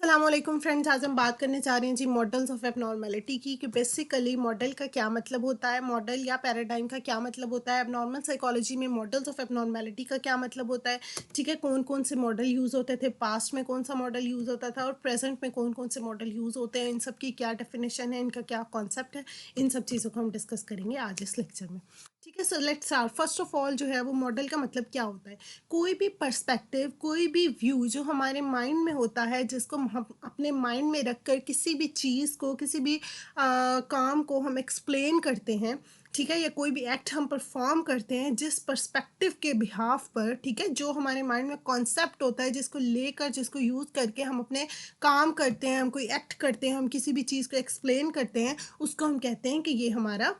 अस्सलाम वालेकुम फ्रेंड्स। आज हम बात करने जा रहे हैं जी मॉडल्स ऑफ एबनॉर्मेलिटी की कि बेसिकली मॉडल का क्या मतलब होता है, मॉडल या पैराडाइम का क्या मतलब होता है, एबनॉर्मल साइकोलॉजी में मॉडल्स ऑफ एबनॉर्मेलिटी का क्या मतलब होता है। ठीक है, कौन कौन से मॉडल यूज़ होते थे, पास्ट में कौन सा मॉडल यूज़ होता था और प्रेजेंट में कौन कौन से मॉडल यूज़ होते हैं, इन सब की क्या डेफिनेशन है, इनका क्या कॉन्सेप्ट है, इन सब चीज़ों को हम डिस्कस करेंगे आज इस लेक्चर में। ठीक है, so let's start. First of all जो है वो मॉडल का मतलब क्या होता है। कोई भी पर्सपेक्टिव, कोई भी व्यू जो हमारे माइंड में होता है, जिसको हम अपने माइंड में रखकर किसी भी चीज़ को, किसी भी काम को हम एक्सप्लेन करते हैं। ठीक है, या कोई भी एक्ट हम परफॉर्म करते हैं जिस पर्सपेक्टिव के बिहाफ पर, ठीक है, जो हमारे माइंड में कॉन्सेप्ट होता है, जिसको लेकर, जिसको यूज़ करके हम अपने काम करते हैं, हम कोई एक्ट करते हैं, हम किसी भी चीज़ को एक्सप्लेन करते हैं, उसको हम कहते हैं कि ये हमारा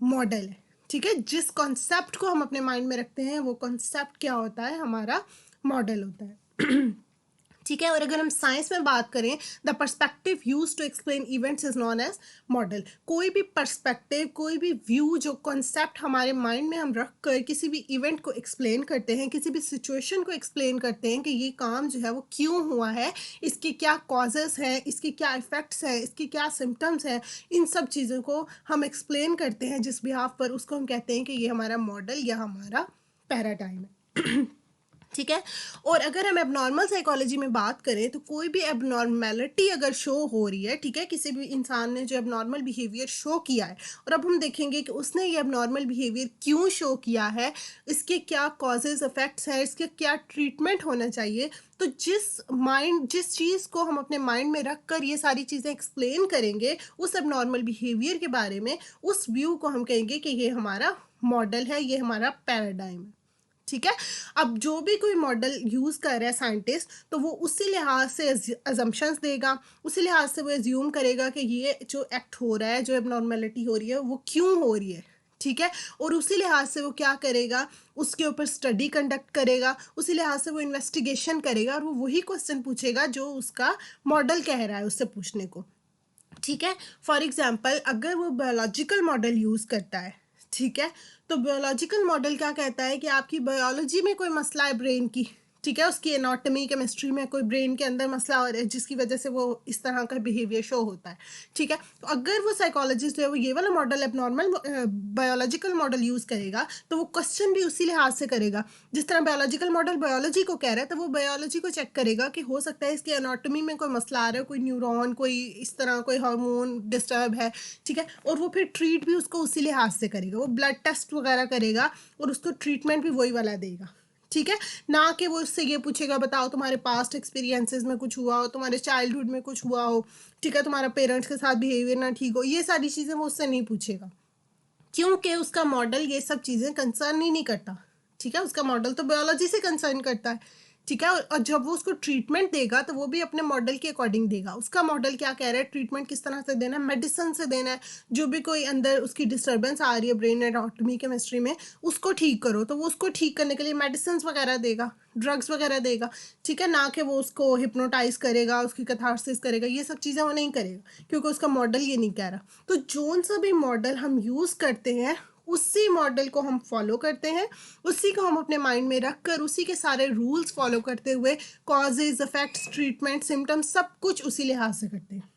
मॉडल है। ठीक है, जिस कॉन्सेप्ट को हम अपने माइंड में रखते हैं वो कॉन्सेप्ट क्या होता है, हमारा मॉडल होता है। ठीक है, और अगर हम साइंस में बात करें, the perspective use to explain events is known as model. कोई भी पर्सपेक्टिव, कोई भी व्यू, जो कॉन्सेप्ट हमारे माइंड में हम रख कर किसी भी इवेंट को एक्सप्लेन करते हैं, किसी भी सिचुएशन को एक्सप्लेन करते हैं कि ये काम जो है वो क्यों हुआ है, इसके क्या कॉजेस हैं, इसके क्या इफेक्ट्स हैं, इसके क्या सिम्टम्स हैं, इन सब चीज़ों को हम एक्सप्लेन करते हैं जिस बिहाफ पर, उसको हम कहते हैं कि ये हमारा मॉडल या हमारा पैराडाइम है। ठीक है, और अगर हम एबनॉर्मल साइकोलॉजी में बात करें तो कोई भी एबनॉर्मेलिटी अगर शो हो रही है, ठीक है, किसी भी इंसान ने जो एबनॉर्मल बिहेवियर शो किया है, और अब हम देखेंगे कि उसने ये एबनॉर्मल बिहेवियर क्यों शो किया है, इसके क्या कॉजेज इफेक्ट्स हैं, इसके क्या ट्रीटमेंट होना चाहिए। तो जिस चीज़ को हम अपने माइंड में रख कर ये सारी चीज़ें एक्सप्लेन करेंगे उस एबनॉर्मल बिहेवियर के बारे में, उस व्यू को हम कहेंगे कि ये हमारा मॉडल है, ये हमारा पैराडाइम है। ठीक है, अब जो भी कोई मॉडल यूज़ कर रहा है साइंटिस्ट, तो वो उसी लिहाज से अजम्पशंस देगा, उसी लिहाज से वो एज्यूम करेगा कि ये जो एक्ट हो रहा है, जो एबनॉर्मेलिटी हो रही है, वो क्यों हो रही है। ठीक है, और उसी लिहाज से वो क्या करेगा, उसके ऊपर स्टडी कंडक्ट करेगा, उसी लिहाज से वो इन्वेस्टिगेशन करेगा और वो वही क्वेश्चन पूछेगा जो उसका मॉडल कह रहा है उससे पूछने को। ठीक है, फॉर एग्जाम्पल अगर वो बायोलॉजिकल मॉडल यूज़ करता है, ठीक है, तो बायोलॉजिकल मॉडल क्या कहता है कि आपकी बायोलॉजी में कोई मसला है ब्रेन की, ठीक है, उसकी एनाटॉमी, केमिस्ट्री में कोई ब्रेन के अंदर मसला हो रहा है जिसकी वजह से वो इस तरह का बिहेवियर शो होता है। ठीक है, तो अगर वो साइकोलॉजिस्ट है वो ये वाला model abnormal biological model use करेगा, तो वो क्वेश्चन भी उसी लिहाज से करेगा। जिस तरह बायोलॉजिकल मॉडल बायोलॉजी को कह रहा है, तो वो बायोलॉजी को चेक करेगा कि हो सकता है इसकी एनाटॉमी में कोई मसला आ रहा है, कोई न्यूरॉन, कोई इस तरह कोई हार्मोन डिस्टर्ब है। ठीक है, और वो फिर ट्रीट भी उसको उसी लिहाज से करेगा, वो ब्लड टेस्ट वगैरह करेगा और उसको ट्रीटमेंट भी वही वाला देगा। ठीक है, ना कि वो उससे ये पूछेगा बताओ तुम्हारे पास्ट एक्सपीरियंसेस में कुछ हुआ हो, तुम्हारे चाइल्डहुड में कुछ हुआ हो, ठीक है, तुम्हारा पेरेंट्स के साथ बिहेवियर ना ठीक हो, ये सारी चीज़ें वो उससे नहीं पूछेगा, क्योंकि उसका मॉडल ये सब चीज़ें कंसर्न ही नहीं करता। ठीक है, उसका मॉडल तो बायोलॉजी से कंसर्न करता है। ठीक है, और जब वो उसको ट्रीटमेंट देगा तो वो भी अपने मॉडल के अकॉर्डिंग देगा। उसका मॉडल क्या कह रहा है, ट्रीटमेंट किस तरह से देना है, मेडिसिन से देना है। जो भी कोई अंदर उसकी डिस्टर्बेंस आ रही है ब्रेन एनाटॉमी केमिस्ट्री में, उसको ठीक करो, तो वो उसको ठीक करने के लिए मेडिसिन वगैरह देगा, ड्रग्स वगैरह देगा। ठीक है, ना कि वो उसको हिप्नोटाइज करेगा, उसकी कैथारसिस करेगा, ये सब चीज़ें वो नहीं करेगा क्योंकि उसका मॉडल ये नहीं कह रहा। तो जोन सा भी मॉडल हम यूज़ करते हैं उसी मॉडल को हम फॉलो करते हैं, उसी को हम अपने माइंड में रख कर उसी के सारे रूल्स फॉलो करते हुए कॉजेज, इफेक्ट्स, ट्रीटमेंट, सिम्टम्स सब कुछ उसी लिहाज से करते हैं।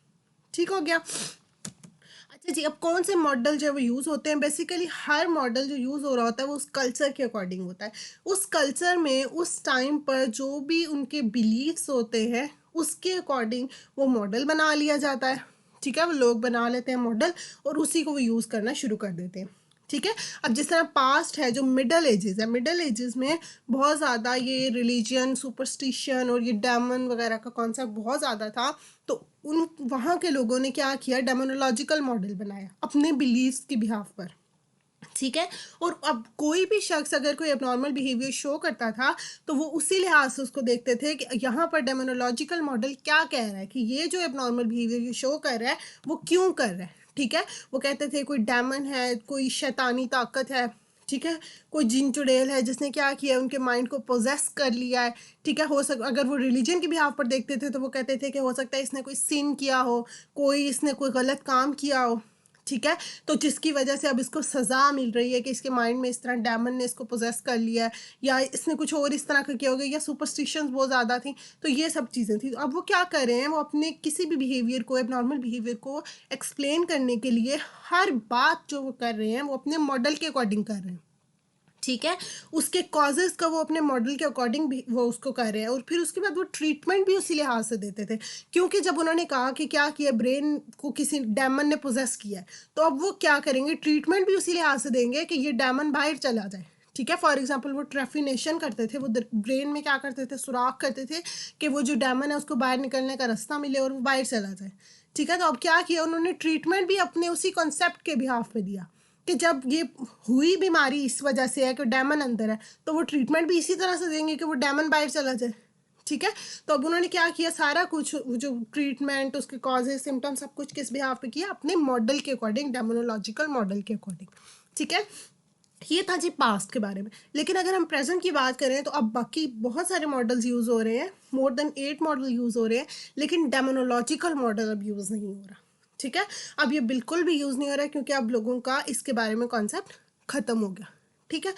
ठीक हो गया। अच्छा जी, अब कौन से मॉडल जो है वो यूज़ होते हैं। बेसिकली हर मॉडल जो यूज़ हो रहा होता है वो उस कल्चर के अकॉर्डिंग होता है। उस कल्चर में उस टाइम पर जो भी उनके बिलीव्स होते हैं उसके अकॉर्डिंग वो मॉडल बना लिया जाता है। ठीक है, वो लोग बना लेते हैं मॉडल और उसी को वो यूज़ करना शुरू कर देते हैं। ठीक है, अब जिस तरह पास्ट है, जो मिडल एजेस है, मिडल एजेस में बहुत ज़्यादा ये रिलीजन, सुपरस्टिशन और ये डेमन वगैरह का कॉन्सेप्ट बहुत ज़्यादा था। तो उन वहाँ के लोगों ने क्या किया, डेमोनोलॉजिकल मॉडल बनाया अपने बिलीव्स के बिहाफ पर। ठीक है, और अब कोई भी शख्स अगर कोई एबनॉर्मल बिहेवियर शो करता था तो वो उसी लिहाज से उसको देखते थे कि यहाँ पर डेमोनोलॉजिकल मॉडल क्या कह रहा है, कि ये जो एबनॉर्मल बिहेवियर शो कर रहा है वो क्यों कर रहा है। ठीक है, वो कहते थे कोई डेमन है, कोई शैतानी ताकत है। ठीक है, कोई जिन चुड़ैल है जिसने क्या किया, उनके माइंड को पोजेस कर लिया है। ठीक है, हो सक अगर वो रिलीजन के बिहाफ पर देखते थे तो वो कहते थे कि हो सकता है इसने कोई सिन किया हो, कोई इसने कोई गलत काम किया हो। ठीक है? तो जिसकी वजह से अब इसको सज़ा मिल रही है कि इसके माइंड में इस तरह डेमन ने इसको पोज़ेस कर लिया है, या इसने कुछ और इस तरह का किया होगा, या सुपरस्टिशंस बहुत ज़्यादा थी। तो ये सब चीज़ें थी। तो अब वो क्या कर रहे हैं, वो अपने किसी भी बिहेवियर को, एबनॉर्मल बिहेवियर को एक्सप्लेन करने के लिए हर बात जो वो कर रहे हैं, वो अपने मॉडल के अकॉर्डिंग कर रहे हैं। ठीक है? उसके कॉजेज़ का वो अपने मॉडल के अकॉर्डिंग भी वो उसको कर रहे हैं, और फिर उसके बाद वो ट्रीटमेंट भी उसी लिहाज से देते थे। क्योंकि जब उन्होंने कहा कि क्या किया, ब्रेन को किसी डेमन ने पोजेस किया है, तो अब वो क्या करेंगे, ट्रीटमेंट भी उसी लिहाज से देंगे कि ये डेमन बाहर चला जाए। ठीक है? फॉर एग्जाम्पल वो ट्रेफिनेशन करते थे, वो ब्रेन में क्या करते थे, सुराख करते थे कि वो जो डेमन है उसको बाहर निकलने का रास्ता मिले और वो बाहर चला जाए। ठीक है? तो अब क्या किया उन्होंने, ट्रीटमेंट भी अपने उसी कॉन्सेप्ट के बिहाफ पे दिया कि जब ये हुई बीमारी इस वजह से है कि डेमन अंदर है, तो वो ट्रीटमेंट भी इसी तरह से देंगे कि वो डेमन बाहर चला जाए। ठीक है? तो अब उन्होंने क्या किया, सारा कुछ जो ट्रीटमेंट, उसके कॉजेज, सिम्टम, सब कुछ किस बिहाफ पे किया, अपने मॉडल के अकॉर्डिंग, डेमोनोलॉजिकल मॉडल के अकॉर्डिंग। ठीक है? ये था जी पास्ट के बारे में। लेकिन अगर हम प्रेजेंट की बात करें तो अब बाकी बहुत सारे मॉडल्स यूज़ हो रहे हैं, मोर देन 8 मॉडल यूज़ हो रहे हैं, लेकिन डेमोनोलॉजिकल मॉडल अब यूज़ नहीं हो रहा। ठीक है? अब ये बिल्कुल भी यूज़ नहीं हो रहा है, क्योंकि अब लोगों का इसके बारे में कॉन्सेप्ट ख़त्म हो गया। ठीक है?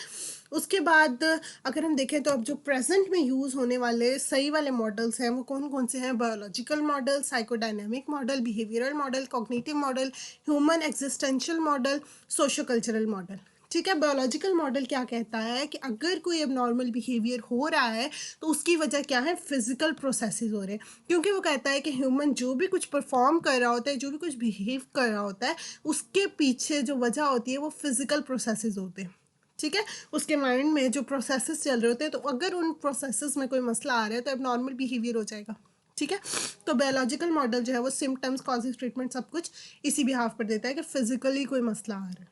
उसके बाद अगर हम देखें तो अब जो प्रेजेंट में यूज़ होने वाले सही वाले मॉडल्स हैं, वो कौन कौन से हैं? Biological model, psychodynamic model, behavioural model, cognitive model, human existential model, socio cultural model. ठीक है? बायोलॉजिकल मॉडल क्या कहता है कि अगर कोई एबनॉर्मल बिहेवियर हो रहा है, तो उसकी वजह क्या है, फिजिकल प्रोसेसेस हो रहे हैं। क्योंकि वो कहता है कि ह्यूमन जो भी कुछ परफॉर्म कर रहा होता है, जो भी कुछ बिहेव कर रहा होता है, उसके पीछे जो वजह होती है वो फिजिकल प्रोसेसेस होते हैं। ठीक है? उसके माइंड में जो प्रोसेसेस चल रहे होते हैं, तो अगर उन प्रोसेसेस में कोई मसला आ रहा है तो एबनॉर्मल बिहेवियर हो जाएगा। ठीक है? तो बायोलॉजिकल मॉडल जो है वो सिम्टम्स, कॉजेज, ट्रीटमेंट सब कुछ इसी बिहाफ पर देता है कि फिजिकली कोई मसला आ रहा है।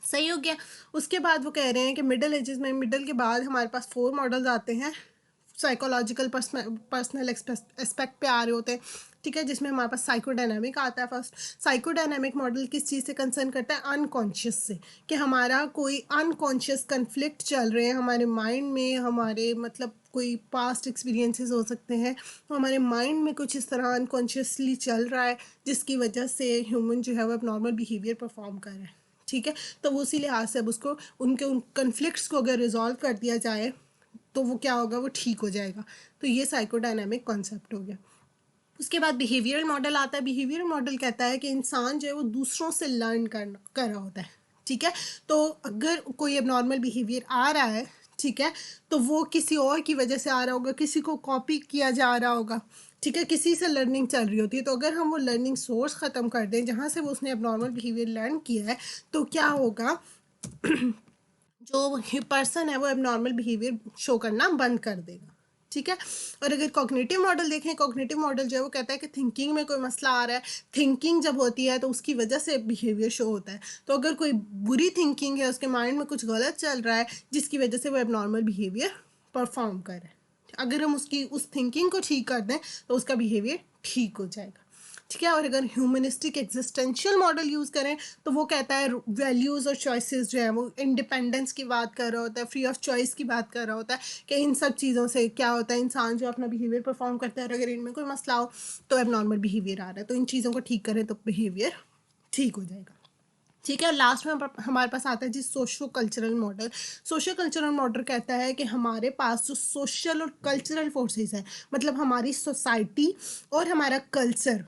सही हो गया। उसके बाद वो कह रहे हैं कि मिडिल एजेस में, मिडिल के बाद हमारे पास 4 मॉडल्स आते हैं, साइकोलॉजिकल पर्सनल एस्पेक्ट पे आ रहे होते हैं। ठीक है? जिसमें हमारे पास साइकोडायनामिक आता है फर्स्ट। साइकोडायनामिक मॉडल किस चीज़ से कंसर्न करता है? अनकॉन्शियस से, कि हमारा कोई अनकॉन्शियस कन्फ्लिक्ट चल रहे हैं हमारे माइंड में, हमारे मतलब कोई पास्ट एक्सपीरियंसेस हो सकते हैं, तो हमारे माइंड में कुछ इस तरह अनकॉन्शियसली चल रहा है, जिसकी वजह से ह्यूमन जो है वो अब नॉर्मल बिहेवियर परफॉर्म कर रहा है। ठीक है? तो वो उसी लिहाज से अब उसको, उनके उन कन्फ्लिक्ट्स को अगर रिजॉल्व कर दिया जाए तो वो क्या होगा, वो ठीक हो जाएगा। तो ये साइकोडायनामिक कॉन्सेप्ट हो गया। उसके बाद बिहेवियरल मॉडल आता है। बिहेवियरल मॉडल कहता है कि इंसान जो है वो दूसरों से लर्न कर रहा होता है। ठीक है? तो अगर कोई एबनॉर्मल बिहेवियर आ रहा है, ठीक है, तो वो किसी और की वजह से आ रहा होगा, किसी को कॉपी किया जा रहा होगा। ठीक है? किसी से लर्निंग चल रही होती है। तो अगर हम वो लर्निंग सोर्स ख़त्म कर दें जहाँ से वो उसने एबनॉर्मल बिहेवियर लर्न किया है, तो क्या होगा, जो पर्सन है वो एबनॉर्मल बिहेवियर शो करना बंद कर देगा। ठीक है? और अगर कॉग्निटिव मॉडल देखें, कॉग्निटिव मॉडल जो है वो कहता है कि थिंकिंग में कोई मसला आ रहा है, थिंकिंग जब होती है तो उसकी वजह से बिहेवियर शो होता है। तो अगर कोई बुरी थिंकिंग है, उसके माइंड में कुछ गलत चल रहा है, जिसकी वजह से वो एबनॉर्मल बिहेवियर परफॉर्म कर रहा है, अगर हम उसकी उस थिंकिंग को ठीक कर दें तो उसका बिहेवियर ठीक हो जाएगा। ठीक है? और अगर ह्यूमनिस्टिक एग्जिस्टेंशियल मॉडल यूज़ करें तो वो कहता है वैल्यूज़ और चॉइसेस जो है वो इंडिपेंडेंस की बात कर रहा होता है, फ्री ऑफ चॉइस की बात कर रहा होता है, कि इन सब चीज़ों से क्या होता है, इंसान जो अपना बिहेवियर परफॉर्म करता है, और अगर इनमें कोई मसला हो तो एबनॉर्मल बिहेवियर आ रहा है, तो इन चीज़ों को ठीक करें तो बिहेवियर ठीक हो जाएगा। ठीक है? और लास्ट में हमारे पास आता है जी socio cultural model. Socio cultural model कहता है कि हमारे पास जो सोशल और कल्चरल फोर्सेस हैं, मतलब हमारी सोसाइटी और हमारा कल्चर,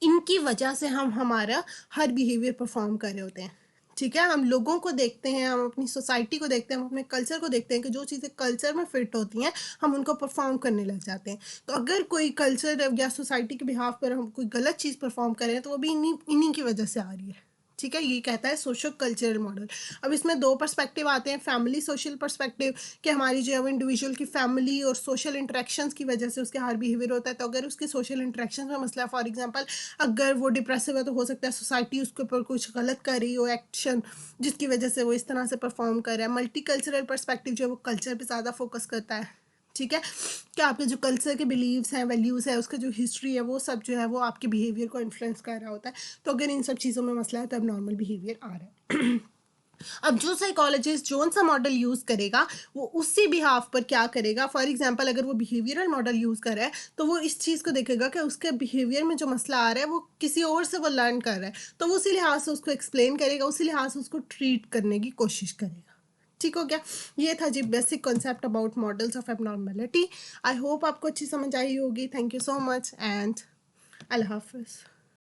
इनकी वजह से हम हमारा हर बिहेवियर परफॉर्म कर रहे होते हैं। ठीक है? हम लोगों को देखते हैं, हम अपनी सोसाइटी को देखते हैं, हम अपने कल्चर को देखते हैं कि जो चीज़ें कल्चर में फिट होती हैं हम उनको परफॉर्म करने लग जाते हैं। तो अगर कोई कल्चर या सोसाइटी के बिहाफ पर हम कोई गलत चीज़ परफॉर्म कर रहे हैं तो वो भी इन्हीं इन्हीं की वजह से आ रही है। ठीक है? ये कहता है सोशो कल्चरल मॉडल। अब इसमें 2 पर्सपेक्टिव आते हैं, फैमिली सोशल पर्सपेक्टिव, कि हमारी जो है वो इंडिविजुअल की फैमिली और सोशल इंटरेक्शंस की वजह से उसके हर बिहेवियर होता है। तो अगर उसके सोशल इंटरेक्शंस में मसला है, फॉर एग्जांपल अगर वो डिप्रेसिव है तो हो सकता है सोसाइटी उसके ऊपर कुछ गलत कर रही हो एक्शन, जिसकी वजह से वो इस तरह से परफॉर्म कर रहा है। मल्टी कल्चरल पर्सपेक्टिव जो है वो कल्चर पे ज़्यादा फोकस करता है। ठीक है? कि आपके जो कल्चर के बिलीव्स हैं, वैल्यूज़ है, उसका जो हिस्ट्री है, वो सब जो है वो आपके बिहेवियर को इन्फ्लुएंस कर रहा होता है। तो अगर इन सब चीज़ों में मसला है तो अब नॉर्मल बिहेवियर आ रहा है। अब जो साइकोलॉजिस्ट जोन सा मॉडल यूज़ करेगा वो उसी बिहाफ पर क्या करेगा, फॉर एग्जांपल अगर वो बिहेवियरल मॉडल यूज़ कर रहा है तो वो इस चीज़ को देखेगा कि उसके बिहेवियर में जो मसला आ रहा है वो किसी और से वो लर्न कर रहा है, तो वो उसी लिहाज से उसको एक्सप्लेन करेगा, उसी लिहाज से उसको ट्रीट करने की कोशिश करेगा। ठीक हो गया। ये था जी basic concept about models of abnormality. I hope आपको अच्छी समझ आई होगी। Thank you so much and अल्लाह हाफिज़।